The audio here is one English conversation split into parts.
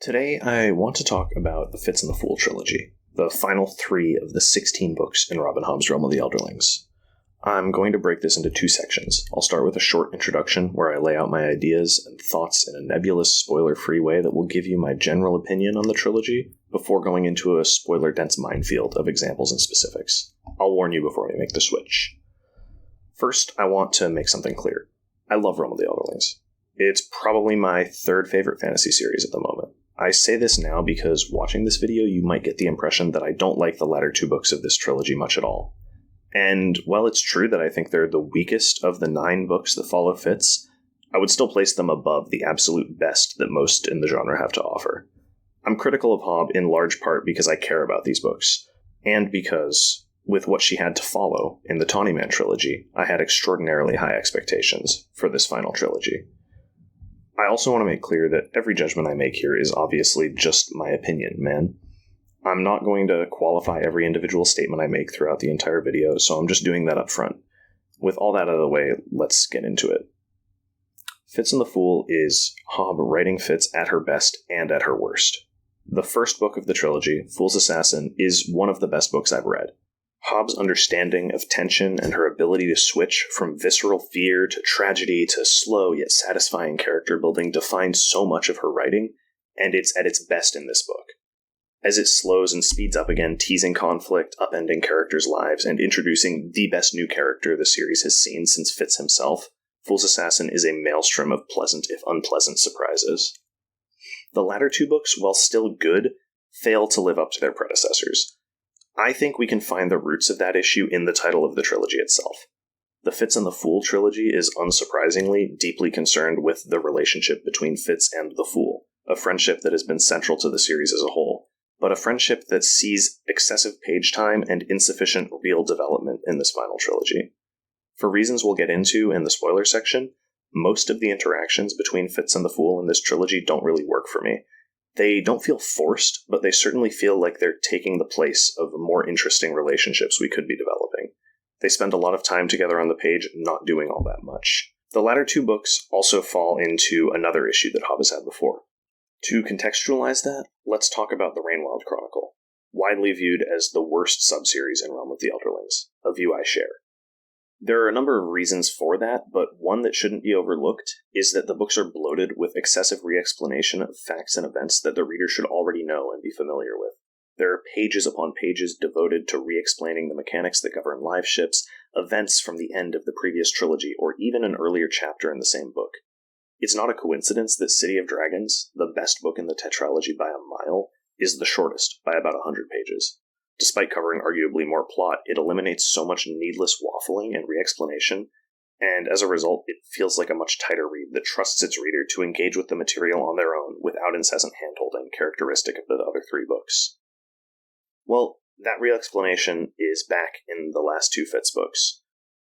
Today, I want to talk about the Fitz and the Fool trilogy, the final 3 of the 16 books in Robin Hobb's Realm of the Elderlings. I'm going to break this into 2 sections. I'll start with a short introduction where I lay out my ideas and thoughts in a nebulous, spoiler-free way that will give you my general opinion on the trilogy before going into a spoiler-dense minefield of examples and specifics. I'll warn you before I make the switch. First, I want to make something clear. I love Realm of the Elderlings. It's probably my 3rd favorite fantasy series at the moment. I say this now because watching this video you might get the impression that I don't like the latter 2 books of this trilogy much at all. And while it's true that I think they're the weakest of the 9 books that follow Fitz, I would still place them above the absolute best that most in the genre have to offer. I'm critical of Hobb in large part because I care about these books, and because, with what she had to follow in the Tawny Man trilogy, I had extraordinarily high expectations for this final trilogy. I also want to make clear that every judgment I make here is obviously just my opinion, man. I'm not going to qualify every individual statement I make throughout the entire video, so I'm just doing that up front. With all that out of the way, let's get into it. Fitz and the Fool is Hobb writing Fitz at her best and at her worst. The first book of the trilogy, Fool's Assassin, is one of the best books I've read. Hobb's understanding of tension and her ability to switch from visceral fear to tragedy to slow yet satisfying character building defines so much of her writing, and it's at its best in this book. As it slows and speeds up again, teasing conflict, upending characters' lives, and introducing the best new character the series has seen since Fitz himself, Fool's Assassin is a maelstrom of pleasant if unpleasant surprises. The latter 2 books, while still good, fail to live up to their predecessors. I think we can find the roots of that issue in the title of the trilogy itself. The Fitz and the Fool trilogy is unsurprisingly deeply concerned with the relationship between Fitz and the Fool, a friendship that has been central to the series as a whole, but a friendship that sees excessive page time and insufficient real development in this final trilogy. For reasons we'll get into in the spoiler section, most of the interactions between Fitz and the Fool in this trilogy don't really work for me. They don't feel forced, but they certainly feel like they're taking the place of more interesting relationships we could be developing. They spend a lot of time together on the page, not doing all that much. The latter 2 books also fall into another issue that Hobb has had before. To contextualize that, let's talk about the Rainwild Chronicle, widely viewed as the worst subseries in Realm of the Elderlings, a view I share. There are a number of reasons for that, but one that shouldn't be overlooked is that the books are bloated with excessive re-explanation of facts and events that the reader should already know and be familiar with. There are pages upon pages devoted to re-explaining the mechanics that govern live ships, events from the end of the previous trilogy, or even an earlier chapter in the same book. It's not a coincidence that City of Dragons, the best book in the tetralogy by a mile, is the shortest by about 100 pages. Despite covering arguably more plot, it eliminates so much needless waffling and re-explanation, and as a result, it feels like a much tighter read that trusts its reader to engage with the material on their own without incessant handholding characteristic of the other 3 books. Well, that re-explanation is back in the last 2 Fitz books.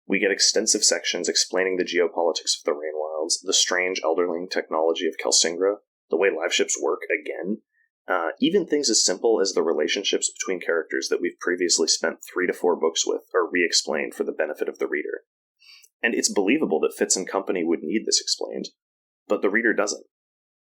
We get extensive sections explaining the geopolitics of the Rainwilds, the strange elderling technology of Kelsingra, the way live ships work again, even things as simple as the relationships between characters that we've previously spent 3 to 4 books with are re-explained for the benefit of the reader. And it's believable that Fitz and company would need this explained, but the reader doesn't.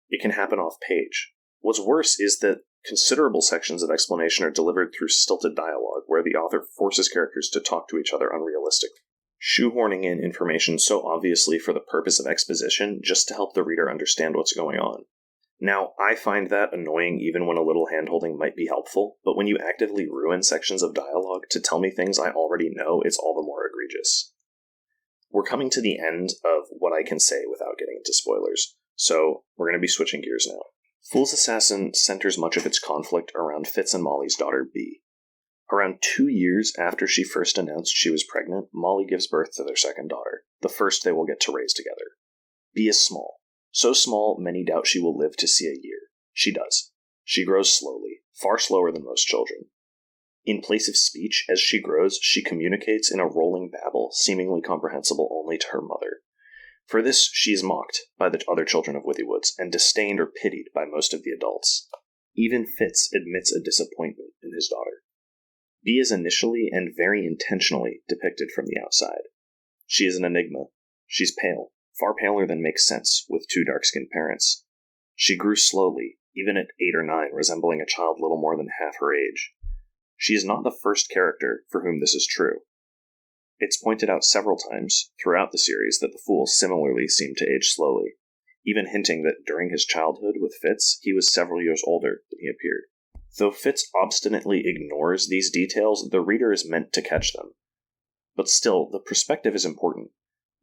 It can happen off-page. What's worse is that considerable sections of explanation are delivered through stilted dialogue, where the author forces characters to talk to each other unrealistically, shoehorning in information so obviously for the purpose of exposition just to help the reader understand what's going on. Now, I find that annoying even when a little handholding might be helpful, but when you actively ruin sections of dialogue to tell me things I already know, it's all the more egregious. We're coming to the end of what I can say without getting into spoilers, so we're going to be switching gears now. Fool's Assassin centers much of its conflict around Fitz and Molly's daughter, Bee. Around 2 years after she first announced she was pregnant, Molly gives birth to their second daughter, the first they will get to raise together. Bee is small. So small, many doubt she will live to see a year. She does. She grows slowly, far slower than most children. In place of speech, as she grows, she communicates in a rolling babble, seemingly comprehensible only to her mother. For this, she is mocked by the other children of Withywood's, and disdained or pitied by most of the adults. Even Fitz admits a disappointment in his daughter. Bee is initially and very intentionally depicted from the outside. She is an enigma. She's pale, far paler than makes sense with 2 dark-skinned parents. She grew slowly, even at 8 or 9, resembling a child little more than half her age. She is not the first character for whom this is true. It's pointed out several times throughout the series that the Fool similarly seemed to age slowly, even hinting that during his childhood with Fitz, he was several years older than he appeared. Though Fitz obstinately ignores these details, the reader is meant to catch them. But still, the perspective is important.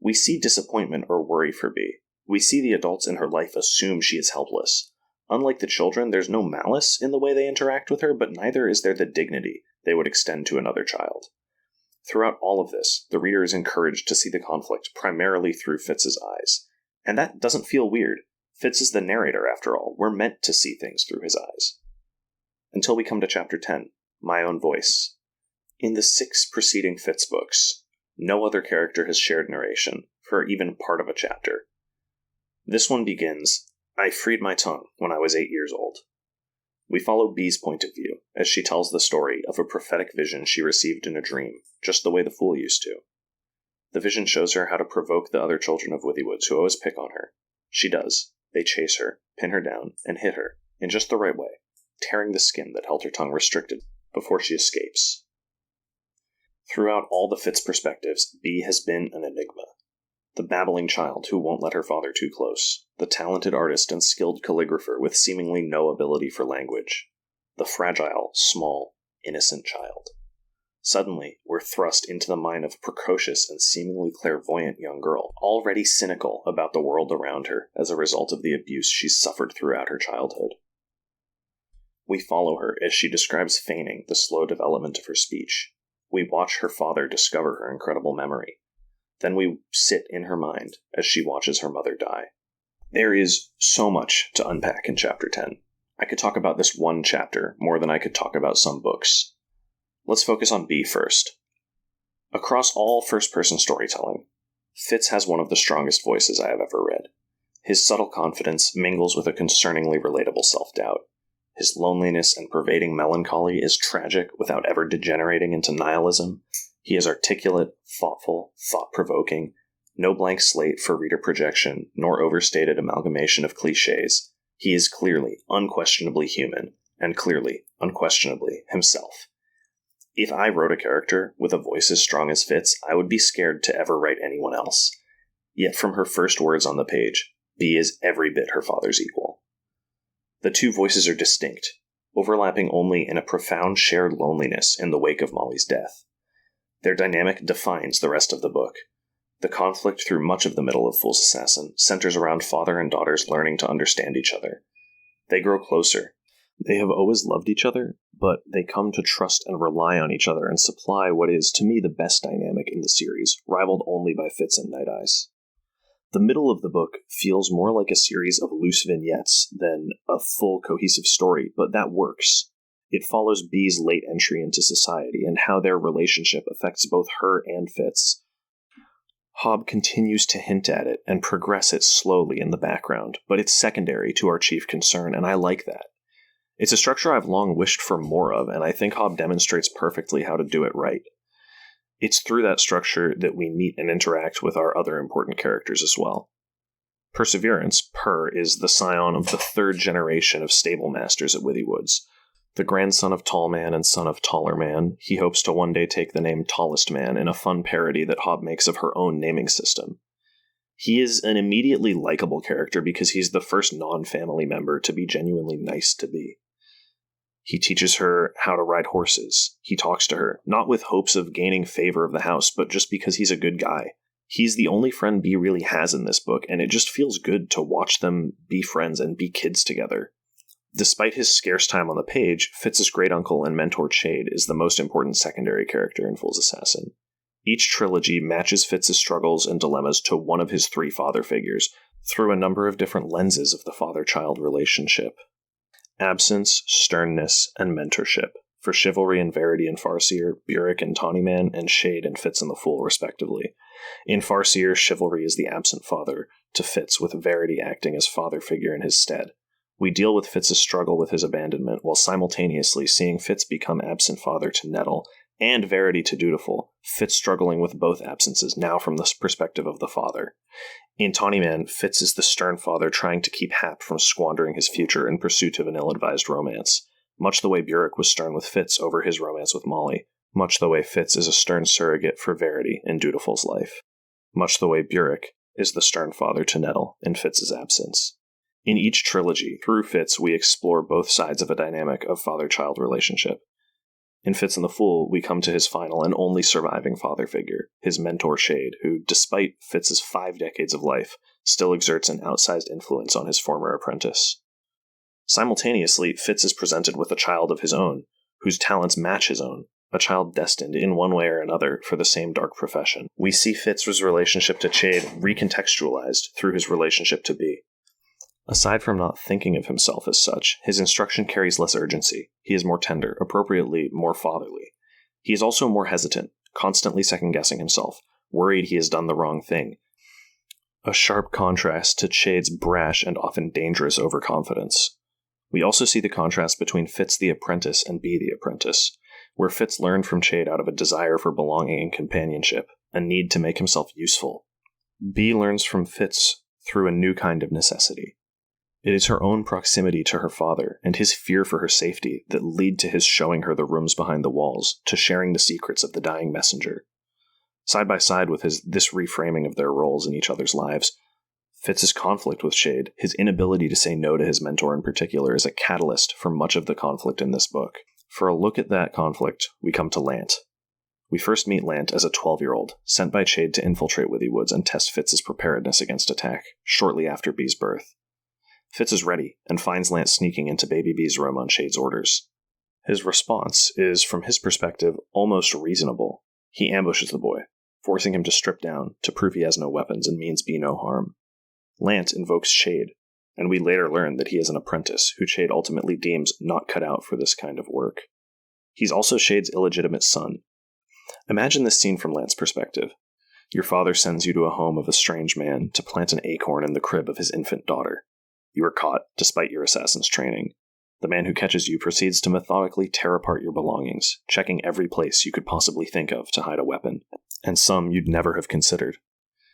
We see disappointment or worry for Bee. We see the adults in her life assume she is helpless. Unlike the children, there's no malice in the way they interact with her, but neither is there the dignity they would extend to another child. Throughout all of this, the reader is encouraged to see the conflict primarily through Fitz's eyes. And that doesn't feel weird. Fitz is the narrator, after all. We're meant to see things through his eyes. Until we come to Chapter 10, My Own Voice. In the 6 preceding Fitz books, no other character has shared narration for even part of a chapter. This one begins, I freed my tongue when I was 8 years old. We follow Bee's point of view as she tells the story of a prophetic vision she received in a dream, just the way the Fool used to. The vision shows her how to provoke the other children of Withywood who always pick on her. She does. They chase her, pin her down, and hit her, in just the right way, tearing the skin that held her tongue restricted before she escapes. Throughout all the Fitz perspectives, Bee has been an enigma. The babbling child who won't let her father too close. The talented artist and skilled calligrapher with seemingly no ability for language. The fragile, small, innocent child. Suddenly, we're thrust into the mind of a precocious and seemingly clairvoyant young girl, already cynical about the world around her as a result of the abuse she's suffered throughout her childhood. We follow her as she describes feigning the slow development of her speech. We watch her father discover her incredible memory. Then we sit in her mind as she watches her mother die. There is so much to unpack in Chapter 10. I could talk about this one chapter more than I could talk about some books. Let's focus on Bee first. Across all first-person storytelling, Fitz has one of the strongest voices I have ever read. His subtle confidence mingles with a concerningly relatable self-doubt. His loneliness and pervading melancholy is tragic without ever degenerating into nihilism. He is articulate, thoughtful, thought-provoking, no blank slate for reader projection, nor overstated amalgamation of cliches. He is clearly, unquestionably human, and clearly, unquestionably himself. If I wrote a character with a voice as strong as Fitz, I would be scared to ever write anyone else. Yet from her first words on the page, Bee is every bit her father's equal. The two voices are distinct, overlapping only in a profound shared loneliness in the wake of Molly's death. Their dynamic defines the rest of the book. The conflict through much of the middle of Fool's Assassin centers around father and daughters learning to understand each other. They grow closer. They have always loved each other, but they come to trust and rely on each other and supply what is, to me, the best dynamic in the series, rivaled only by Fitz and Night Eyes. The middle of the book feels more like a series of loose vignettes than a full cohesive story, but that works. It follows Bee's late entry into society and how their relationship affects both her and Fitz. Hobb continues to hint at it and progress it slowly in the background, but it's secondary to our chief concern, and I like that. It's a structure I've long wished for more of, and I think Hobb demonstrates perfectly how to do it right. It's through that structure that we meet and interact with our other important characters as well. Perseverance, Per, is the scion of the third generation of stable masters at Withywoods. The grandson of Tall Man and son of Taller Man, he hopes to one day take the name Tallest Man in a fun parody that Hobb makes of her own naming system. He is an immediately likable character because he's the first non-family member to be genuinely nice to Bee. He teaches her how to ride horses. He talks to her, not with hopes of gaining favor of the house, but just because he's a good guy. He's the only friend Bee really has in this book, and it just feels good to watch them be friends and be kids together. Despite his scarce time on the page, Fitz's great-uncle and mentor Chade is the most important secondary character in Fool's Assassin. Each trilogy matches Fitz's struggles and dilemmas to one of his three father figures, through a number of different lenses of the father-child relationship. Absence, sternness, and mentorship, for Chivalry and Verity in Farseer, Burek and Tawnyman, and Shade and Fitz and the Fool, respectively. In Farseer, Chivalry is the absent father to Fitz, with Verity acting as father figure in his stead. We deal with Fitz's struggle with his abandonment, while simultaneously seeing Fitz become absent father to Nettle, and Verity to Dutiful, Fitz struggling with both absences, now from the perspective of the father. In Tawny Man, Fitz is the stern father trying to keep Hap from squandering his future in pursuit of an ill-advised romance, much the way Burek was stern with Fitz over his romance with Molly, much the way Fitz is a stern surrogate for Verity in Dutiful's life, much the way Burek is the stern father to Nettle in Fitz's absence. In each trilogy, through Fitz, we explore both sides of a dynamic of father-child relationship. In Fitz and the Fool, we come to his final and only surviving father figure, his mentor Shade, who, despite Fitz's 5 decades of life, still exerts an outsized influence on his former apprentice. Simultaneously, Fitz is presented with a child of his own, whose talents match his own, a child destined, in one way or another, for the same dark profession. We see Fitz's relationship to Chade recontextualized through his relationship to Bee. Aside from not thinking of himself as such, his instruction carries less urgency. He is more tender, appropriately more fatherly. He is also more hesitant, constantly second-guessing himself, worried he has done the wrong thing. A sharp contrast to Chade's brash and often dangerous overconfidence. We also see the contrast between Fitz the apprentice and Bee the apprentice, where Fitz learned from Chade out of a desire for belonging and companionship, a need to make himself useful. Bee learns from Fitz through a new kind of necessity. It is her own proximity to her father and his fear for her safety that lead to his showing her the rooms behind the walls, to sharing the secrets of the dying messenger. Side by side with this reframing of their roles in each other's lives, Fitz's conflict with Chade, his inability to say no to his mentor in particular, is a catalyst for much of the conflict in this book. For a look at that conflict, we come to Lant. We first meet Lant as a 12-year-old, sent by Chade to infiltrate Withywood's and test Fitz's preparedness against attack, shortly after Bee's birth. Fitz is ready, and finds Lant sneaking into Baby Bee's room on Chade's orders. His response is, from his perspective, almost reasonable. He ambushes the boy, forcing him to strip down to prove he has no weapons and means Bee no harm. Lant invokes Chade, and we later learn that he is an apprentice who Chade ultimately deems not cut out for this kind of work. He's also Chade's illegitimate son. Imagine this scene from Lant's perspective. Your father sends you to a home of a strange man to plant an acorn in the crib of his infant daughter. You are caught, despite your assassin's training. The man who catches you proceeds to methodically tear apart your belongings, checking every place you could possibly think of to hide a weapon, and some you'd never have considered.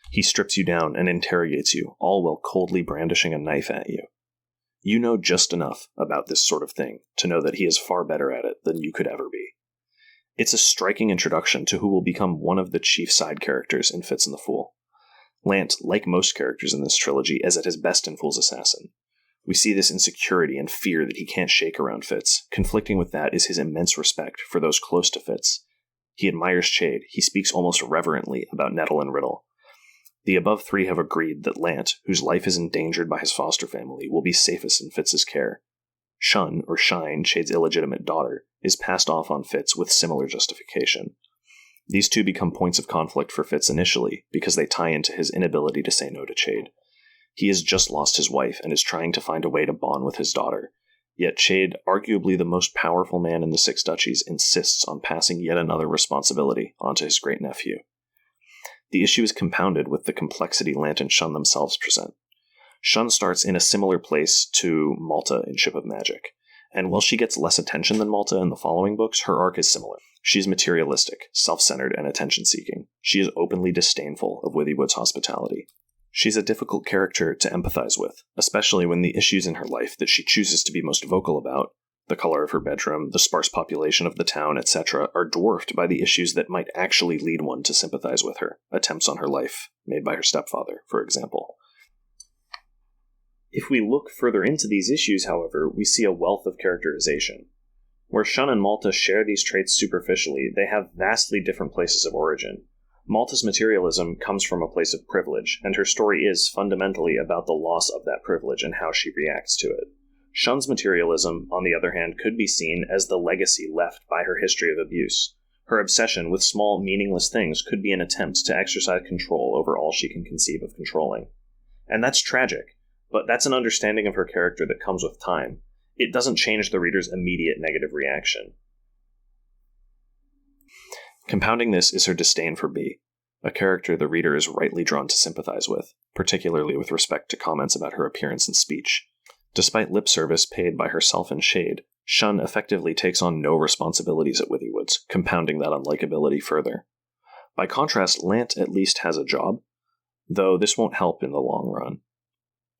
He strips you down and interrogates you, all while coldly brandishing a knife at you. You know just enough about this sort of thing to know that he is far better at it than you could ever be. It's a striking introduction to who will become one of the chief side characters in Fitz and the Fool. Lant, like most characters in this trilogy, is at his best in Fool's Assassin. We see this insecurity and fear that he can't shake around Fitz. Conflicting with that is his immense respect for those close to Fitz. He admires Chade. He speaks almost reverently about Nettle and Riddle. The above three have agreed that Lant, whose life is endangered by his foster family, will be safest in Fitz's care. Shun, or Shine, Chade's illegitimate daughter, is passed off on Fitz with similar justification. These two become points of conflict for Fitz initially, because they tie into his inability to say no to Chade. He has just lost his wife and is trying to find a way to bond with his daughter, yet Chade, arguably the most powerful man in the Six Duchies, insists on passing yet another responsibility onto his great-nephew. The issue is compounded with the complexity Lant and Shun themselves present. Shun starts in a similar place to Malta in Ship of Magic, and while she gets less attention than Malta in the following books, her arc is similar. She is materialistic, self-centered, and attention-seeking. She is openly disdainful of Withywood's hospitality. She's a difficult character to empathize with, especially when the issues in her life that she chooses to be most vocal about, the color of her bedroom, the sparse population of the town, etc., are dwarfed by the issues that might actually lead one to sympathize with her, attempts on her life, made by her stepfather, for example. If we look further into these issues, however, we see a wealth of characterization. Where Shun and Malta share these traits superficially, they have vastly different places of origin. Malta's materialism comes from a place of privilege, and her story is fundamentally about the loss of that privilege and how she reacts to it. Shun's materialism, on the other hand, could be seen as the legacy left by her history of abuse. Her obsession with small, meaningless things could be an attempt to exercise control over all she can conceive of controlling. And that's tragic, but that's an understanding of her character that comes with time. It doesn't change the reader's immediate negative reaction. Compounding this is her disdain for Bee, a character the reader is rightly drawn to sympathize with, particularly with respect to comments about her appearance and speech. Despite lip service paid by herself and Chade, Shun effectively takes on no responsibilities at Withywood's, compounding that unlikability further. By contrast, Lant at least has a job. though this won't help in the long run.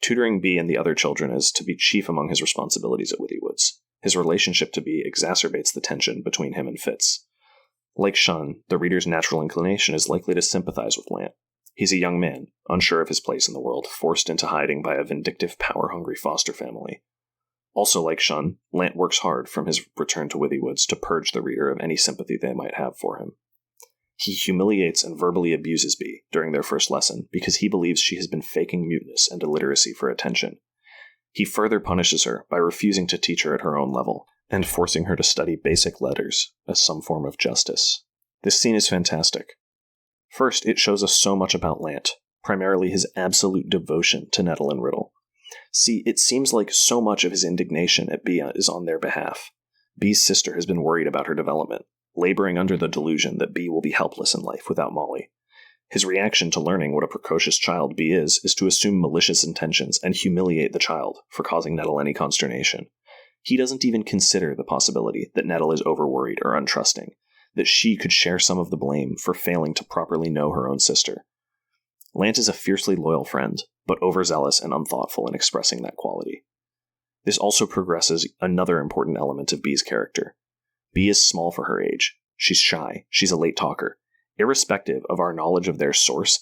Tutoring Bee and the other children is to be chief among his responsibilities at Withywood's. His relationship to Bee exacerbates the tension between him and Fitz. Like Shun, the reader's natural inclination is likely to sympathize with Lant. He's a young man, unsure of his place in the world, forced into hiding by a vindictive, power-hungry foster family. Also like Shun, Lant works hard from his return to Withywood's to purge the reader of any sympathy they might have for him. He humiliates and verbally abuses Bee during their first lesson because he believes she has been faking muteness and illiteracy for attention. He further punishes her by refusing to teach her at her own level and forcing her to study basic letters as some form of justice. This scene is fantastic. First, it shows us so much about Lant, primarily his absolute devotion to Nettle and Riddle. See, it seems like so much of his indignation at Bee is on their behalf. Bee's sister has been worried about her development, laboring under the delusion that Bee will be helpless in life without Molly. His reaction to learning what a precocious child Bee is to assume malicious intentions and humiliate the child for causing Nettle any consternation. He doesn't even consider the possibility that Nettle is overworried or untrusting, that she could share some of the blame for failing to properly know her own sister. Lant is a fiercely loyal friend, but overzealous and unthoughtful in expressing that quality. This also progresses another important element of Bee's character. Bee is small for her age. She's shy. She's a late talker. Irrespective of our knowledge of their source,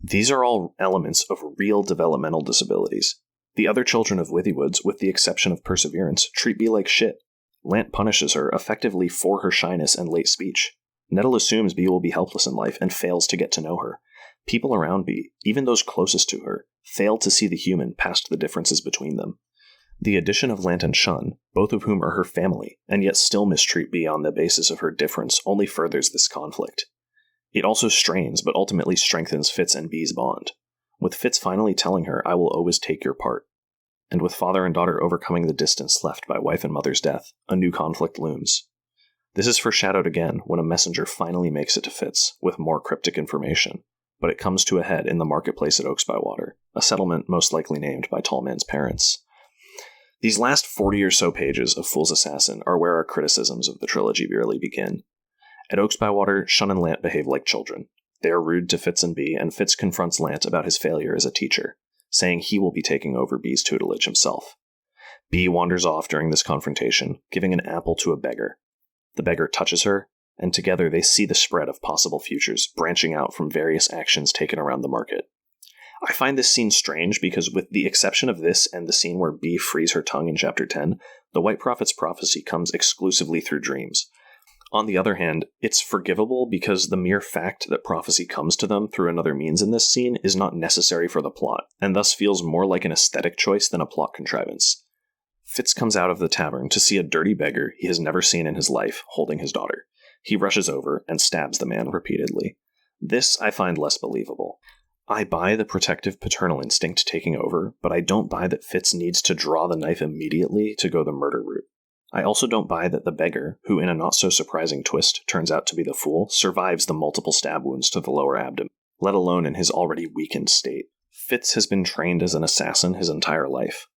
these are all elements of real developmental disabilities. The other children of Withywood's, with the exception of Perseverance, treat Bee like shit. Lant punishes her effectively for her shyness and late speech. Nettle assumes Bee will be helpless in life and fails to get to know her. People around Bee, even those closest to her, fail to see the human past the differences between them. The addition of Lant and Shun, both of whom are her family, and yet still mistreat Bee on the basis of her difference, only furthers this conflict. It also strains, but ultimately strengthens Fitz and Bee's bond, with Fitz finally telling her, "I will always take your part." And with father and daughter overcoming the distance left by wife and mother's death, a new conflict looms. This is foreshadowed again when a messenger finally makes it to Fitz with more cryptic information, but it comes to a head in the marketplace at Oaks by Water, a settlement most likely named by Tallman's parents. These last 40 or so pages of Fool's Assassin are where our criticisms of the trilogy really begin. At Oaks by Water, Shun and Lant behave like children. They are rude to Fitz and Bee, and Fitz confronts Lant about his failure as a teacher, saying he will be taking over Bee's tutelage himself. Bee wanders off during this confrontation, giving an apple to a beggar. The beggar touches her, and together they see the spread of possible futures branching out from various actions taken around the market. I find this scene strange because, with the exception of this and the scene where Bee frees her tongue in Chapter 10, the White Prophet's prophecy comes exclusively through dreams. On the other hand, it's forgivable because the mere fact that prophecy comes to them through another means in this scene is not necessary for the plot, and thus feels more like an aesthetic choice than a plot contrivance. Fitz comes out of the tavern to see a dirty beggar he has never seen in his life holding his daughter. He rushes over and stabs the man repeatedly. This I find less believable. I buy the protective paternal instinct taking over, but I don't buy that Fitz needs to draw the knife immediately to go the murder route. I also don't buy that the beggar, who in a not-so-surprising twist turns out to be the fool, survives the multiple stab wounds to the lower abdomen, let alone in his already weakened state. Fitz has been trained as an assassin his entire life.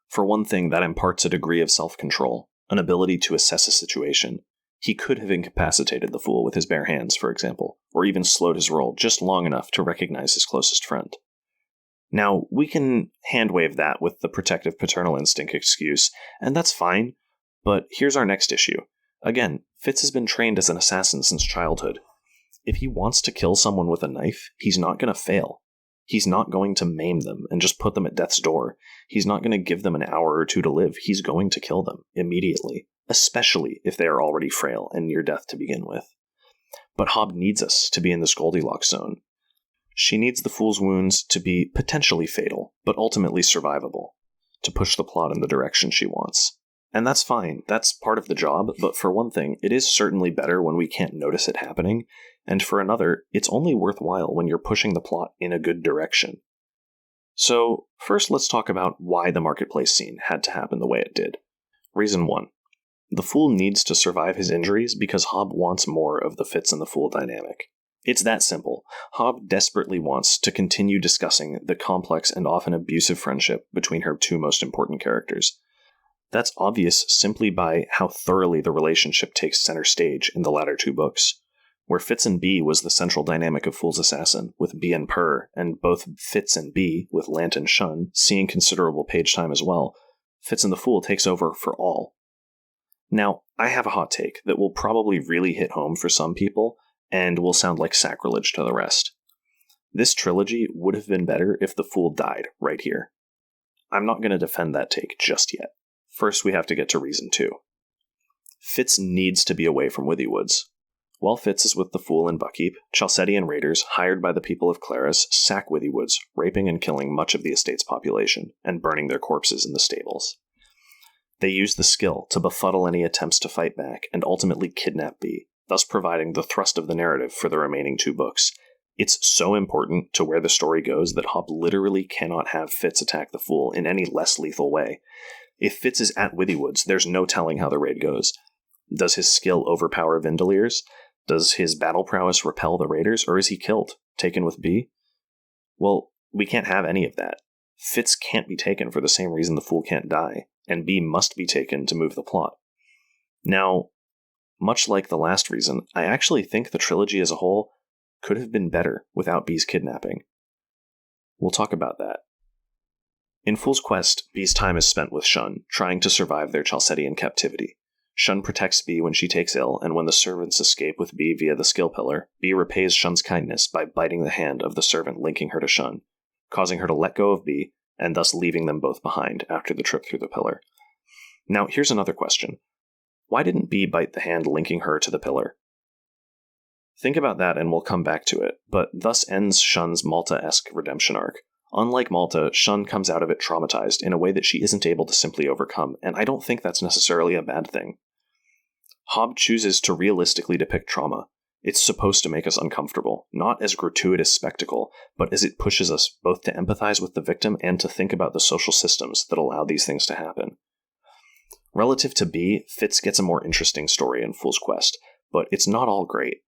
For one thing, that imparts a degree of self-control, an ability to assess a situation. He could have incapacitated the fool with his bare hands, for example, or even slowed his roll just long enough to recognize his closest friend. Now, we can hand-wave that with the protective paternal instinct excuse, and that's fine. But here's our next issue. Again, Fitz has been trained as an assassin since childhood. If he wants to kill someone with a knife, he's not going to fail. He's not going to maim them and just put them at death's door. He's not going to give them an hour or two to live. He's going to kill them immediately, especially if they are already frail and near death to begin with. But Hobb needs us to be in this Goldilocks zone. She needs the fool's wounds to be potentially fatal, but ultimately survivable, to push the plot in the direction she wants. And that's fine, that's part of the job, but for one thing, it is certainly better when we can't notice it happening, and for another, it's only worthwhile when you're pushing the plot in a good direction. So, first let's talk about why the marketplace scene had to happen the way it did. Reason 1. The Fool needs to survive his injuries because Hobb wants more of the Fitz and the Fool dynamic. It's that simple. Hobb desperately wants to continue discussing the complex and often abusive friendship between her two most important characters. That's obvious simply by how thoroughly the relationship takes center stage in the latter two books. where Fitz and B was the central dynamic of Fool's Assassin, with B and Purr, and both Fitz and B, with Lant and Shun, seeing considerable page time as well, Fitz and the Fool takes over for all. Now, I have a hot take that will probably really hit home for some people, and will sound like sacrilege to the rest. This trilogy would have been better if the Fool died right here. I'm not going to defend that take just yet. First, we have to get to reason 2. Fitz needs to be away from Withywood's. While Fitz is with the Fool and Buckkeep, Chalcedian raiders, hired by the people of Claris, sack Withywood's, raping and killing much of the estate's population, and burning their corpses in the stables. They use the skill to befuddle any attempts to fight back, and ultimately kidnap B, thus providing the thrust of the narrative for the remaining 2 books. It's so important to where the story goes that Hop literally cannot have Fitz attack the Fool in any less lethal way. If Fitz is at Withywood's, there's no telling how the raid goes. Does his skill overpower Vindeliers? Does his battle prowess repel the raiders, or is he killed, taken with B? Well, we can't have any of that. Fitz can't be taken for the same reason the Fool can't die, and B must be taken to move the plot. Now, much like the last reason, I actually think the trilogy as a whole could have been better without B's kidnapping. We'll talk about that. In Fool's Quest, B's time is spent with Shun, trying to survive their Chalcedian captivity. Shun protects B when she takes ill, and when the servants escape with B via the skill pillar, B repays Shun's kindness by biting the hand of the servant linking her to Shun, causing her to let go of B, and thus leaving them both behind after the trip through the pillar. Now, here's another question. Why didn't B bite the hand linking her to the pillar? Think about that and we'll come back to it, but thus ends Shun's Malta-esque redemption arc. Unlike Malta, Shun comes out of it traumatized in a way that she isn't able to simply overcome, and I don't think that's necessarily a bad thing. Hobb chooses to realistically depict trauma. It's supposed to make us uncomfortable, not as gratuitous spectacle, but as it pushes us both to empathize with the victim and to think about the social systems that allow these things to happen. Relative to B, Fitz gets a more interesting story in Fool's Quest, but it's not all great.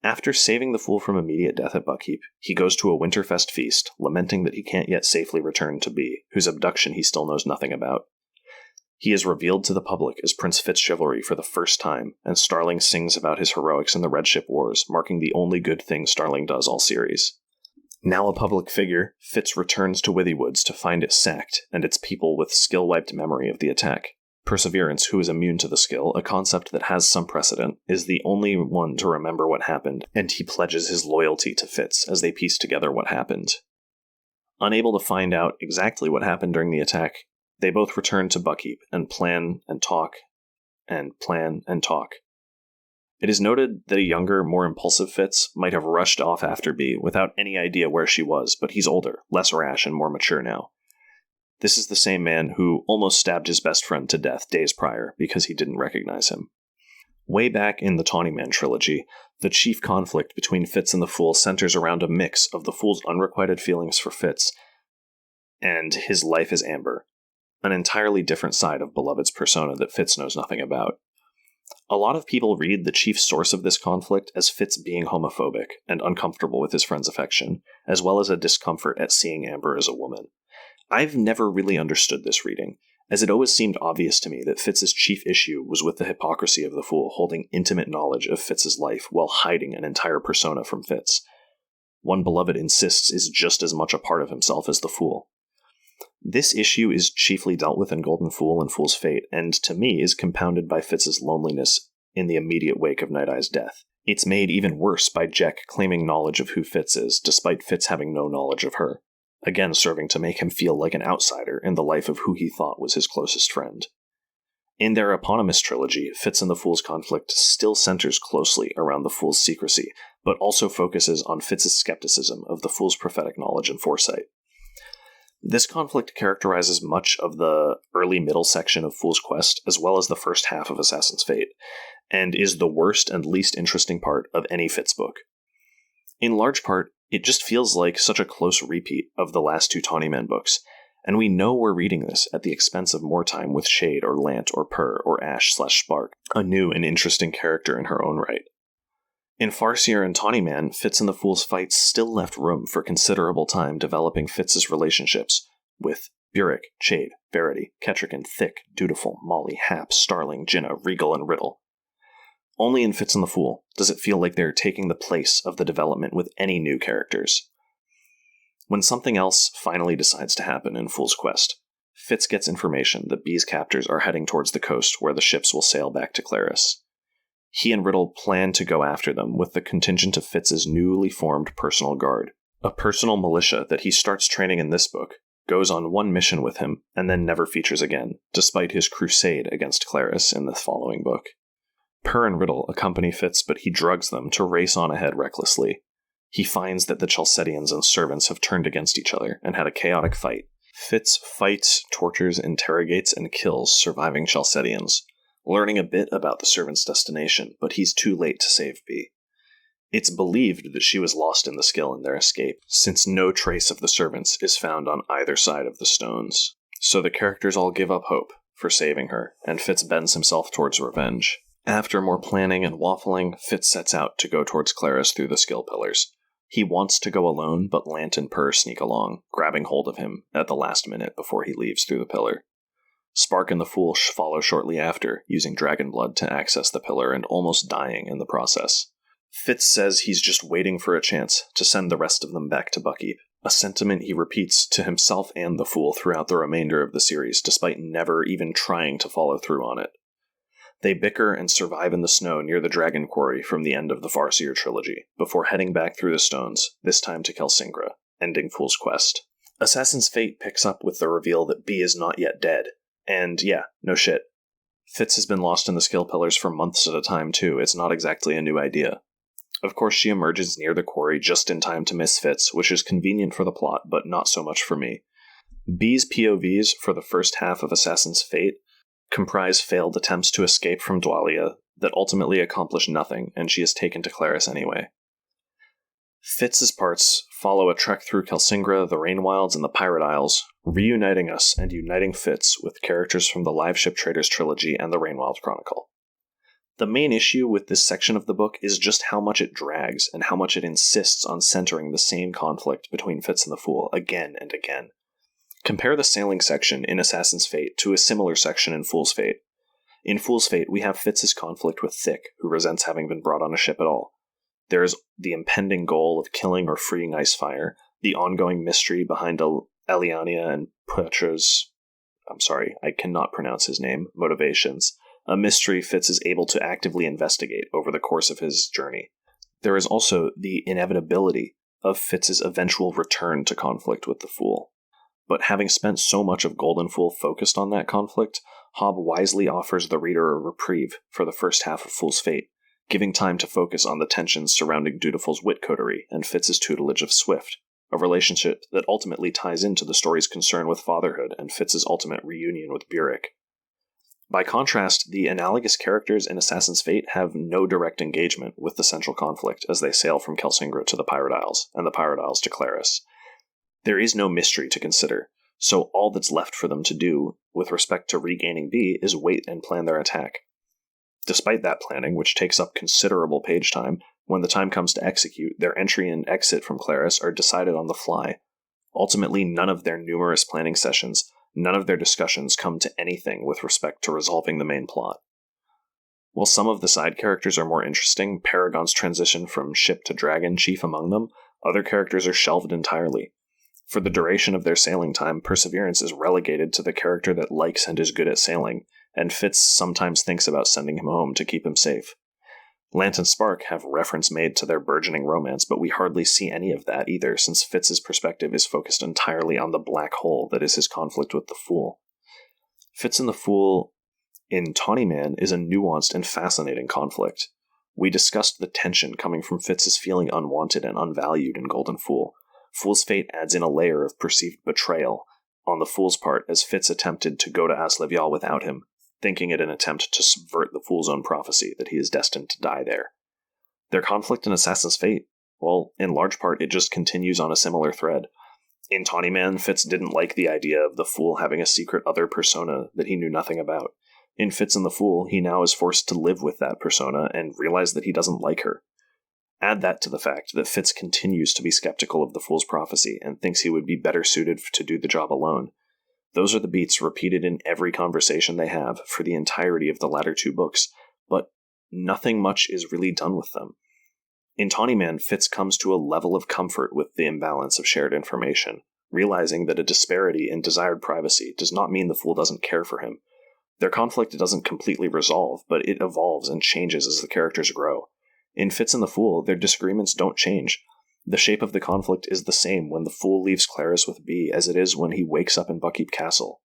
After saving the Fool from immediate death at Buckkeep, he goes to a Winterfest feast, lamenting that he can't yet safely return to B, whose abduction he still knows nothing about. He is revealed to the public as Prince Fitzchivalry for the first time, and Starling sings about his heroics in the Red Ship Wars, marking the only good thing Starling does all series. Now a public figure, Fitz returns to Withywood's to find it sacked, and its people with skill-wiped memory of the attack. Perseverance, who is immune to the skill, a concept that has some precedent, is the only one to remember what happened, and he pledges his loyalty to Fitz as they piece together what happened. Unable to find out exactly what happened during the attack, they both return to Buckkeep and plan and talk, and plan and talk. It is noted that a younger, more impulsive Fitz might have rushed off after B without any idea where she was, but he's older, less rash, and more mature now. This is the same man who almost stabbed his best friend to death days prior because he didn't recognize him. Way back in the Tawny Man trilogy, the chief conflict between Fitz and the Fool centers around a mix of the Fool's unrequited feelings for Fitz and his life as Amber, an entirely different side of Beloved's persona that Fitz knows nothing about. A lot of people read the chief source of this conflict as Fitz being homophobic and uncomfortable with his friend's affection, as well as a discomfort at seeing Amber as a woman. I've never really understood this reading, as it always seemed obvious to me that Fitz's chief issue was with the hypocrisy of the Fool holding intimate knowledge of Fitz's life while hiding an entire persona from Fitz. One Beloved insists is just as much a part of himself as the Fool. This issue is chiefly dealt with in Golden Fool and Fool's Fate, and to me is compounded by Fitz's loneliness in the immediate wake of Night Eye's death. It's made even worse by Jack claiming knowledge of who Fitz is, despite Fitz having no knowledge of her, again serving to make him feel like an outsider in the life of who he thought was his closest friend. In their eponymous trilogy, Fitz and the Fool's conflict still centers closely around the Fool's secrecy, but also focuses on Fitz's skepticism of the Fool's prophetic knowledge and foresight. This conflict characterizes much of the early middle section of Fool's Quest, as well as the first half of Assassin's Fate, and is the worst and least interesting part of any Fitz book. In large part, it just feels like such a close repeat of the last 2 Tawny Men books, and we know we're reading this at the expense of more time with Shade or Lant or Purr or Ash/Spark, a new and interesting character in her own right. In Farseer and Tawny Man, Fitz and the Fool's fights still left room for considerable time developing Fitz's relationships with Burek, Shade, Verity, Kettrick, Thick, Dutiful, Molly, Hap, Starling, Jinna, Regal, and Riddle. Only in Fitz and the Fool does it feel like they're taking the place of the development with any new characters. When something else finally decides to happen in Fool's Quest, Fitz gets information that Bee's captors are heading towards the coast where the ships will sail back to Claris. He and Riddle plan to go after them with the contingent of Fitz's newly formed personal guard, a personal militia that he starts training in this book, goes on one mission with him, and then never features again, despite his crusade against Claris in the following book. Per and Riddle accompany Fitz, but he drugs them to race on ahead recklessly. He finds that the Chalcedians and servants have turned against each other and had a chaotic fight. Fitz fights, tortures, interrogates, and kills surviving Chalcedians, learning a bit about the servant's destination, but he's too late to save Bee. It's believed that she was lost in the skill in their escape, since no trace of the servants is found on either side of the stones. So the characters all give up hope for saving her, and Fitz bends himself towards revenge. After more planning and waffling, Fitz sets out to go towards Claris through the skill pillars. He wants to go alone, but Lant and Per sneak along, grabbing hold of him at the last minute before he leaves through the pillar. Spark and the Fool follow shortly after, using dragon blood to access the pillar and almost dying in the process. Fitz says he's just waiting for a chance to send the rest of them back to Buckkeep, a sentiment he repeats to himself and the Fool throughout the remainder of the series, despite never even trying to follow through on it. They bicker and survive in the snow near the Dragon Quarry from the end of the Farseer trilogy, before heading back through the stones, this time to Kelsingra, ending Fool's Quest. Assassin's Fate picks up with the reveal that Bee is not yet dead, and yeah, no shit. Fitz has been lost in the skill pillars for months at a time too, it's not exactly a new idea. Of course, she emerges near the quarry just in time to miss Fitz, which is convenient for the plot, but not so much for me. Bee's POVs for the first half of Assassin's Fate comprise failed attempts to escape from Dwalia that ultimately accomplish nothing, and she is taken to Claris anyway. Fitz's parts follow a trek through Kelsingra, the Rainwilds, and the Pirate Isles, reuniting us and uniting Fitz with characters from the Live Ship Traders trilogy and the Rainwild Chronicle. The main issue with this section of the book is just how much it drags and how much it insists on centering the same conflict between Fitz and the Fool again and again. Compare the sailing section in Assassin's Fate to a similar section in Fool's Fate. In Fool's Fate, we have Fitz's conflict with Thick, who resents having been brought on a ship at all. There is the impending goal of killing or freeing Icefire, the ongoing mystery behind Eliania and Petra's, I cannot pronounce his name, motivations, a mystery Fitz is able to actively investigate over the course of his journey. There is also the inevitability of Fitz's eventual return to conflict with the Fool. But having spent so much of Golden Fool focused on that conflict, Hobb wisely offers the reader a reprieve for the first half of Fool's Fate, giving time to focus on the tensions surrounding Dutiful's wit coterie and Fitz's tutelage of Swift, a relationship that ultimately ties into the story's concern with fatherhood and Fitz's ultimate reunion with Burek. By contrast, the analogous characters in Assassin's Fate have no direct engagement with the central conflict as they sail from Kelsingra to the Pirate Isles, and the Pirate Isles to Claris. There is no mystery to consider, so all that's left for them to do with respect to regaining Bee is wait and plan their attack. Despite that planning, which takes up considerable page time, when the time comes to execute, their entry and exit from Claris are decided on the fly. Ultimately, none of their numerous planning sessions, none of their discussions come to anything with respect to resolving the main plot. While some of the side characters are more interesting, Paragon's transition from ship to dragon chief among them, other characters are shelved entirely. For the duration of their sailing time, Perseverance is relegated to the character that likes and is good at sailing, and Fitz sometimes thinks about sending him home to keep him safe. Lant and Spark have reference made to their burgeoning romance, but we hardly see any of that either, since Fitz's perspective is focused entirely on the black hole that is his conflict with the Fool. Fitz and the Fool in Tawny Man is a nuanced and fascinating conflict. We discussed the tension coming from Fitz's feeling unwanted and unvalued in Golden Fool. Fool's Fate adds in a layer of perceived betrayal on the Fool's part as Fitz attempted to go to Aslevial without him, thinking it an attempt to subvert the Fool's own prophecy that he is destined to die there. Their conflict in Assassin's Fate, well, in large part, it just continues on a similar thread. In Tawny Man, Fitz didn't like the idea of the Fool having a secret other persona that he knew nothing about. In Fitz and the Fool, he now is forced to live with that persona and realize that he doesn't like her. Add that to the fact that Fitz continues to be skeptical of the Fool's prophecy and thinks he would be better suited to do the job alone. Those are the beats repeated in every conversation they have for the entirety of the latter two books, but nothing much is really done with them. In Tawny Man, Fitz comes to a level of comfort with the imbalance of shared information, realizing that a disparity in desired privacy does not mean the Fool doesn't care for him. Their conflict doesn't completely resolve, but it evolves and changes as the characters grow. In Fitz and the Fool, their disagreements don't change. The shape of the conflict is the same when the Fool leaves Clarice with Bee as it is when he wakes up in Buckkeep Castle.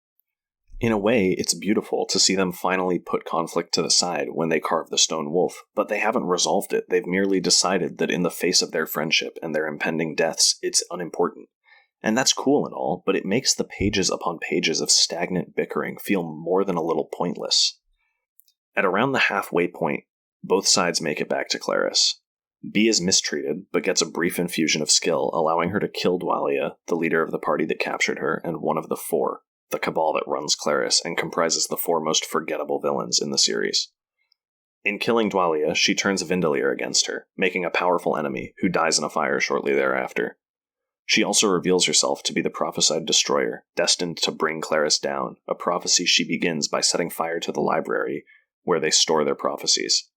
In a way, it's beautiful to see them finally put conflict to the side when they carve the stone wolf, but they haven't resolved it. They've merely decided that in the face of their friendship and their impending deaths, it's unimportant. And that's cool and all, but it makes the pages upon pages of stagnant bickering feel more than a little pointless. At around the halfway point, both sides make it back to Clarice. Bee is mistreated, but gets a brief infusion of skill, allowing her to kill Dwalia, the leader of the party that captured her, and one of the four, the cabal that runs Clarice and comprises the four most forgettable villains in the series. In killing Dwalia, she turns Vindelier against her, making a powerful enemy who dies in a fire shortly thereafter. She also reveals herself to be the prophesied destroyer, destined to bring Clarice down, a prophecy she begins by setting fire to the library where they store their prophecies.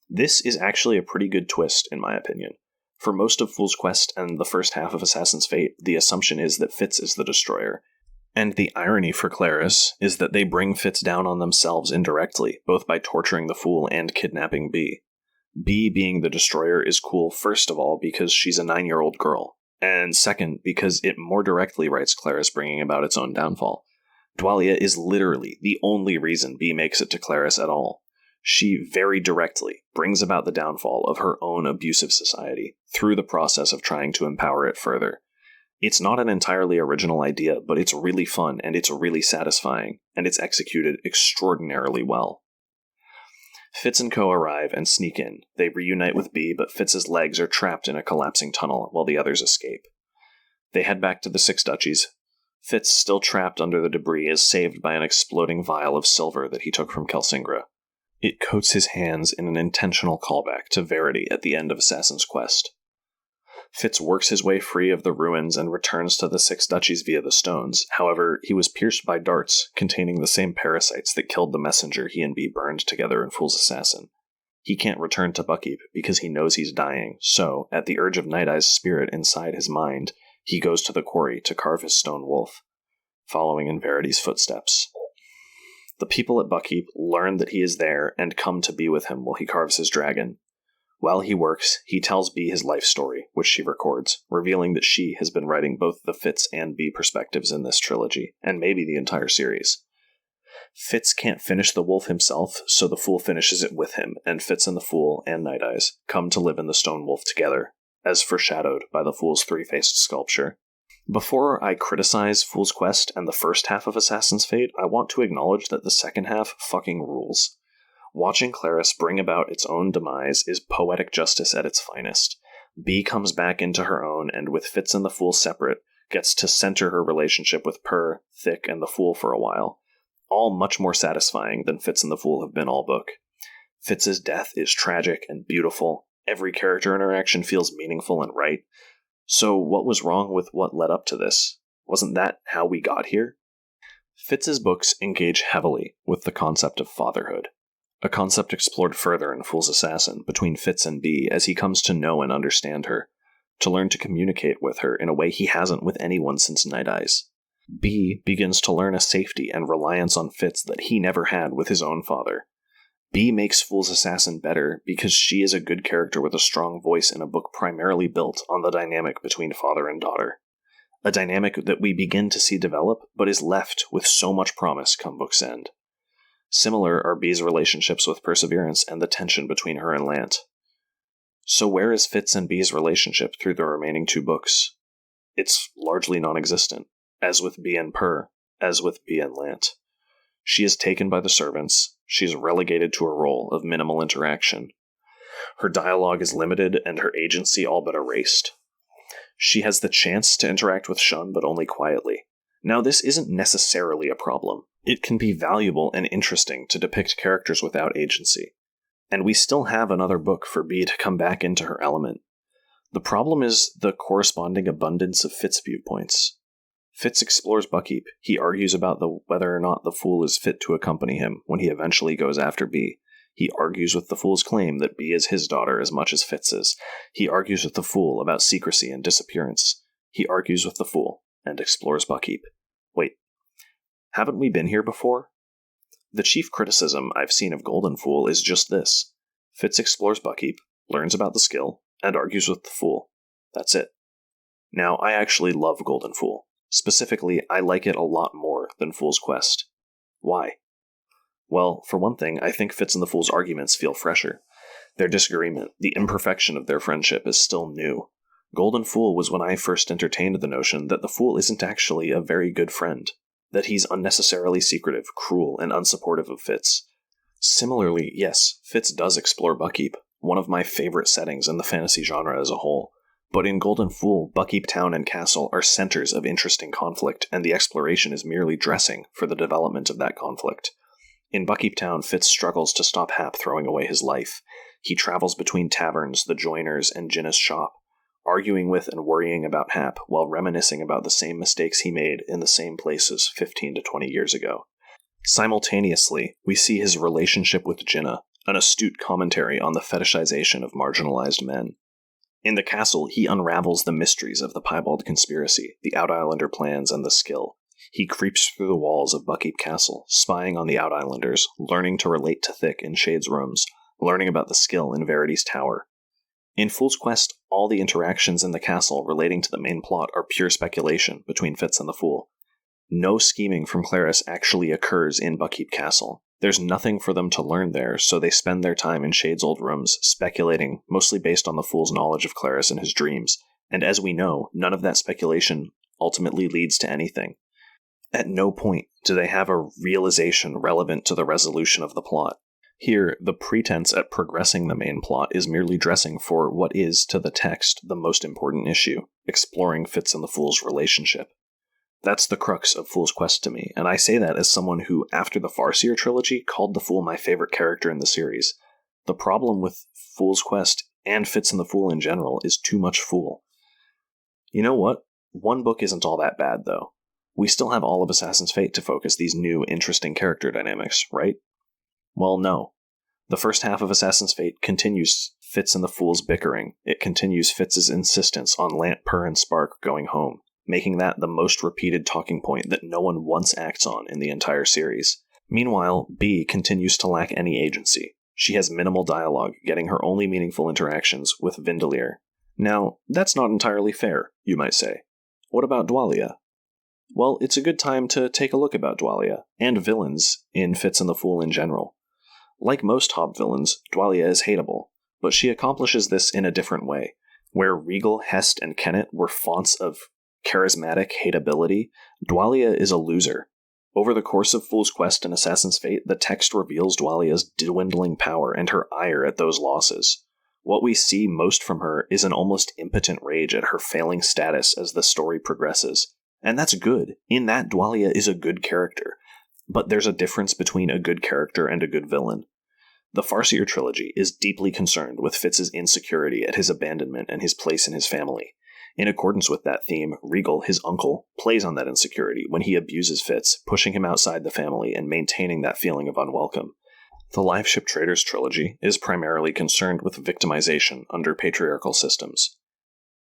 This is actually a pretty good twist, in my opinion. For most of Fool's Quest and the first half of Assassin's Fate, the assumption is that Fitz is the destroyer. And the irony for Clarice is that they bring Fitz down on themselves indirectly, both by torturing the Fool and kidnapping Bee. Bee being the destroyer is cool, first of all, because she's a 9-year-old girl, and second, because it more directly writes Clarice bringing about its own downfall. Dwalia is literally the only reason Bee makes it to Clarice at all. She very directly brings about the downfall of her own abusive society through the process of trying to empower it further. It's not an entirely original idea, but it's really fun and it's really satisfying, and it's executed extraordinarily well. Fitz and Co. arrive and sneak in. They reunite with Bee, but Fitz's legs are trapped in a collapsing tunnel while the others escape. They head back to the Six Duchies. Fitz, still trapped under the debris, is saved by an exploding vial of silver that he took from Kelsingra. It coats his hands in an intentional callback to Verity at the end of Assassin's Quest. Fitz works his way free of the ruins and returns to the Six Duchies via the stones. However, he was pierced by darts containing the same parasites that killed the messenger he and Bee burned together in Fool's Assassin. He can't return to Buckkeep because he knows he's dying, so, at the urge of Night Eye's spirit inside his mind, he goes to the quarry to carve his stone wolf, following in Verity's footsteps. The people at Buckkeep learn that he is there and come to be with him while he carves his dragon. While he works, he tells Bee his life story, which she records, revealing that she has been writing both the Fitz and Bee perspectives in this trilogy, and maybe the entire series. Fitz can't finish the wolf himself, so the Fool finishes it with him, and Fitz and the Fool and Night Eyes come to live in the Stone Wolf together, as foreshadowed by the Fool's three-faced sculpture. Before I criticize Fool's Quest and the first half of Assassin's Fate, I want to acknowledge that the second half fucking rules. Watching Clarice bring about its own demise is poetic justice at its finest. Bee comes back into her own, and with Fitz and the Fool separate, gets to center her relationship with Purr, Thick, and the Fool for a while. All much more satisfying than Fitz and the Fool have been all book. Fitz's death is tragic and beautiful. Every character interaction feels meaningful and right. So what was wrong with what led up to this? Wasn't that how we got here? Fitz's books engage heavily with the concept of fatherhood, a concept explored further in Fool's Assassin between Fitz and Bee as he comes to know and understand her, to learn to communicate with her in a way he hasn't with anyone since Night Eyes. Bee begins to learn a safety and reliance on Fitz that he never had with his own father. Bee makes Fool's Assassin better because she is a good character with a strong voice in a book primarily built on the dynamic between father and daughter. A dynamic that we begin to see develop, but is left with so much promise come book's end. Similar are Bee's relationships with Perseverance and the tension between her and Lant. So where is Fitz and Bee's relationship through the remaining two books? It's largely non-existent, as with Bee and Purr, as with Bee and Lant. She is taken by the servants, she is relegated to a role of minimal interaction. Her dialogue is limited and her agency all but erased. She has the chance to interact with Shun, but only quietly. Now, this isn't necessarily a problem. It can be valuable and interesting to depict characters without agency. And we still have another book for Bee to come back into her element. The problem is the corresponding abundance of Fitz viewpoints. Fitz explores Buckkeep. He argues about whether or not the Fool is fit to accompany him when he eventually goes after Bee. He argues with the Fool's claim that B is his daughter as much as Fitz's. He argues with the Fool about secrecy and disappearance. He argues with the Fool and explores Buckkeep. Wait, haven't we been here before? The chief criticism I've seen of Golden Fool is just this. Fitz explores Buckkeep, learns about the skill, and argues with the Fool. That's it. Now, I actually love Golden Fool. Specifically, I like it a lot more than Fool's Quest. Why? Well, for one thing, I think Fitz and the Fool's arguments feel fresher. Their disagreement, the imperfection of their friendship, is still new. Golden Fool was when I first entertained the notion that the Fool isn't actually a very good friend, that he's unnecessarily secretive, cruel, and unsupportive of Fitz. Similarly, yes, Fitz does explore Buckkeep, one of my favorite settings in the fantasy genre as a whole. But in Golden Fool, Buckkeep Town and Castle are centers of interesting conflict, and the exploration is merely dressing for the development of that conflict. In Buckkeep Town, Fitz struggles to stop Hap throwing away his life. He travels between taverns, the joiners, and Jinna's shop, arguing with and worrying about Hap while reminiscing about the same mistakes he made in the same places 15 to 20 years ago. Simultaneously, we see his relationship with Jinna, an astute commentary on the fetishization of marginalized men. In the castle, he unravels the mysteries of the Piebald conspiracy, the Out Islander plans, and the skill. He creeps through the walls of Buckkeep Castle, spying on the Out Islanders, learning to relate to Thick in Shade's rooms, learning about the skill in Verity's tower. In Fool's Quest, all the interactions in the castle relating to the main plot are pure speculation between Fitz and the Fool. No scheming from Claris actually occurs in Buckkeep Castle. There's nothing for them to learn there, so they spend their time in Shade's old rooms, speculating, mostly based on the Fool's knowledge of Claris and his dreams. And as we know, none of that speculation ultimately leads to anything. At no point do they have a realization relevant to the resolution of the plot. Here, the pretense at progressing the main plot is merely dressing for what is, to the text, the most important issue, exploring Fitz and the Fool's relationship. That's the crux of Fool's Quest to me, and I say that as someone who, after the Farseer trilogy, called the Fool my favorite character in the series. The problem with Fool's Quest, and Fitz and the Fool in general, is too much Fool. You know what? One book isn't all that bad, though. We still have all of Assassin's Fate to focus these new, interesting character dynamics, right? Well, no. The first half of Assassin's Fate continues Fitz and the Fool's bickering. It continues Fitz's insistence on Lant, Purr, and Spark going home, making that the most repeated talking point that no one once acts on in the entire series. Meanwhile, B continues to lack any agency. She has minimal dialogue, getting her only meaningful interactions with Vindelier. Now, that's not entirely fair, you might say. What about Dwalia? Well, it's a good time to take a look about Dwalia, and villains in Fitz and the Fool in general. Like most Hob villains, Dwalia is hateable, but she accomplishes this in a different way. Where Regal, Hest, and Kennet were fonts of charismatic hateability, Dwalia is a loser. Over the course of Fool's Quest and Assassin's Fate, the text reveals Dwalia's dwindling power and her ire at those losses. What we see most from her is an almost impotent rage at her failing status as the story progresses. And that's good. In that, Dwalia is a good character. But there's a difference between a good character and a good villain. The Farseer trilogy is deeply concerned with Fitz's insecurity at his abandonment and his place in his family. In accordance with that theme, Regal, his uncle, plays on that insecurity when he abuses Fitz, pushing him outside the family and maintaining that feeling of unwelcome. The Live Ship Traders trilogy is primarily concerned with victimization under patriarchal systems,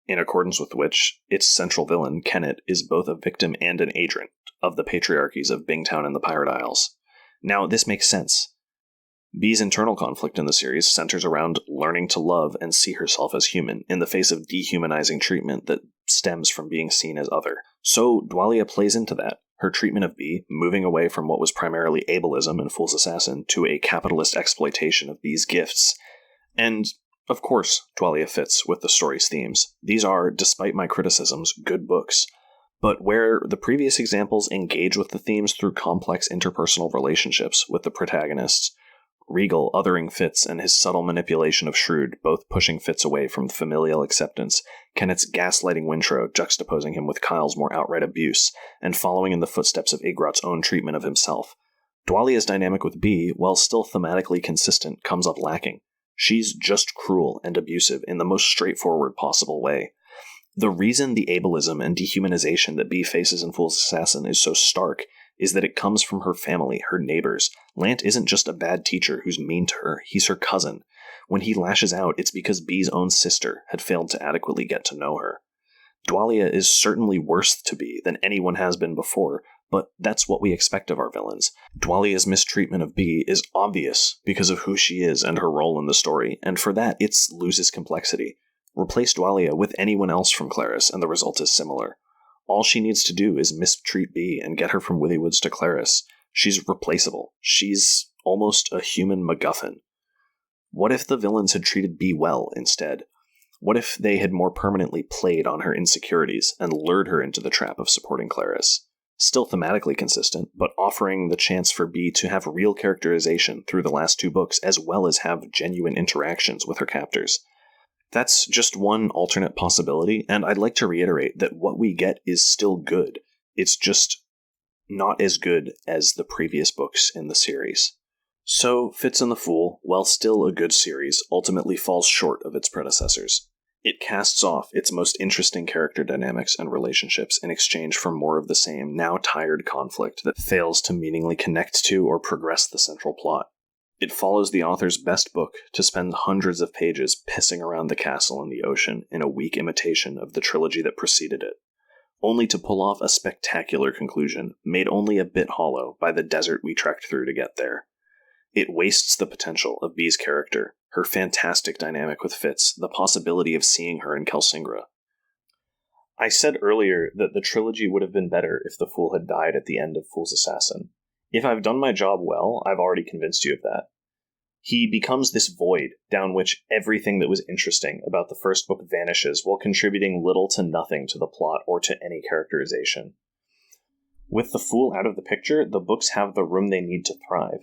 in accordance with which its central villain, Kennet, is both a victim and an agent of the patriarchies of Bingtown and the Pirate Isles. Now, this makes sense. Bee's internal conflict in the series centers around learning to love and see herself as human in the face of dehumanizing treatment that stems from being seen as other. So Dwalia plays into that, her treatment of Bee moving away from what was primarily ableism in Fool's Assassin to a capitalist exploitation of Bee's gifts. And, of course, Dwalia fits with the story's themes. These are, despite my criticisms, good books. But where the previous examples engage with the themes through complex interpersonal relationships with the protagonists, Regal othering Fitz and his subtle manipulation of Shrewd, both pushing Fitz away from familial acceptance, Kennet's gaslighting Wintrow juxtaposing him with Kyle's more outright abuse, and following in the footsteps of Igrot's own treatment of himself. Dwalia's dynamic with Bee, while still thematically consistent, comes up lacking. She's just cruel and abusive in the most straightforward possible way. The reason the ableism and dehumanization that Bee faces in Fool's Assassin is so stark is that it comes from her family, her neighbors. Lant isn't just a bad teacher who's mean to her, he's her cousin. When he lashes out, it's because Bee's own sister had failed to adequately get to know her. Dwalia is certainly worse to Bee than anyone has been before, but that's what we expect of our villains. Dwalia's mistreatment of Bee is obvious because of who she is and her role in the story, and for that, it loses complexity. Replace Dwalia with anyone else from Claris, and the result is similar. All she needs to do is mistreat Bee and get her from Withyewoods to Claris. She's replaceable. She's almost a human MacGuffin. What if the villains had treated Bee well instead? What if they had more permanently played on her insecurities and lured her into the trap of supporting Claris? Still thematically consistent, but offering the chance for Bee to have real characterization through the last 2 books, as well as have genuine interactions with her captors. That's just one alternate possibility, and I'd like to reiterate that what we get is still good. It's just not as good as the previous books in the series. So, Fitz and the Fool, while still a good series, ultimately falls short of its predecessors. It casts off its most interesting character dynamics and relationships in exchange for more of the same, now tired conflict that fails to meaningfully connect to or progress the central plot. It follows the author's best book to spend hundreds of pages pissing around the castle and the ocean in a weak imitation of the trilogy that preceded it, only to pull off a spectacular conclusion made only a bit hollow by the desert we trekked through to get there. It wastes the potential of Bee's character, her fantastic dynamic with Fitz, the possibility of seeing her in Kelsingra. I said earlier that the trilogy would have been better if the Fool had died at the end of Fool's Assassin. If I've done my job well, I've already convinced you of that. He becomes this void down which everything that was interesting about the first book vanishes while contributing little to nothing to the plot or to any characterization. With the Fool out of the picture, the books have the room they need to thrive.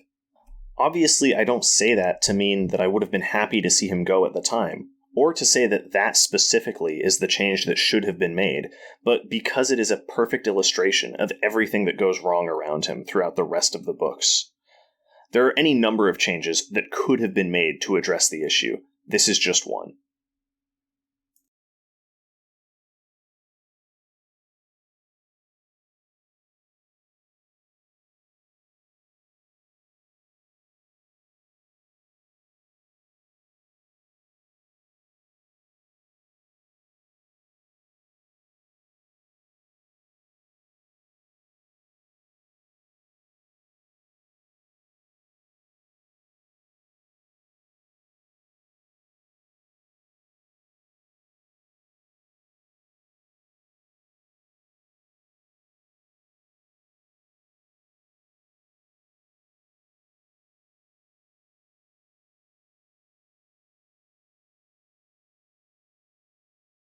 Obviously, I don't say that to mean that I would have been happy to see him go at the time, or to say that that specifically is the change that should have been made, but because it is a perfect illustration of everything that goes wrong around him throughout the rest of the books. There are any number of changes that could have been made to address the issue. This is just one.